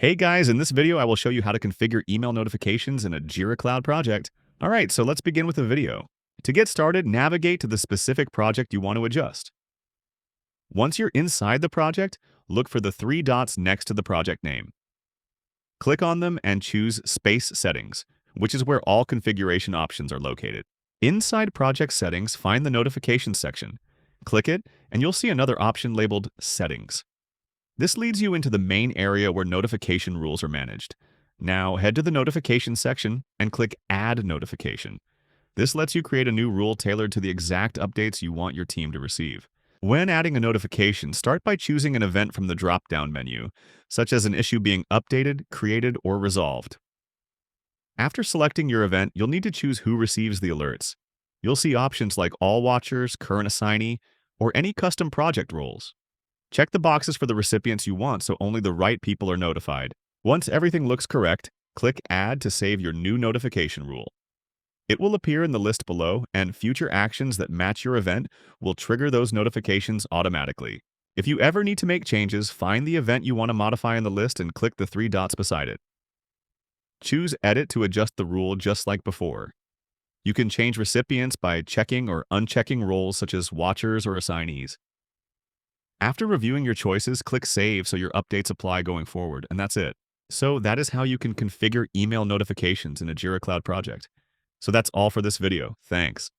Hey guys, in this video I will show you how to configure email notifications in a Jira Cloud project. Alright, so let's begin with the video. To get started, navigate to the specific project you want to adjust. Once you're inside the project, look for the three dots next to the project name. Click on them and choose Space Settings, which is where all configuration options are located. Inside Project Settings, find the Notifications section. Click it, and you'll see another option labeled Settings. This leads you into the main area where notification rules are managed. Now, head to the Notification section and click Add Notification. This lets you create a new rule tailored to the exact updates you want your team to receive. When adding a notification, start by choosing an event from the drop-down menu, such as an issue being updated, created, or resolved. After selecting your event, you'll need to choose who receives the alerts. You'll see options like All Watchers, Current Assignee, or any custom project roles. Check the boxes for the recipients you want so only the right people are notified. Once everything looks correct, click Add to save your new notification rule. It will appear in the list below, and future actions that match your event will trigger those notifications automatically. If you ever need to make changes, find the event you want to modify in the list and click the three dots beside it. Choose Edit to adjust the rule just like before. You can change recipients by checking or unchecking roles such as watchers or assignees. After reviewing your choices, click Save so your updates apply going forward, and that's it. So that is how you can configure email notifications in a Jira Cloud project. So that's all for this video. Thanks.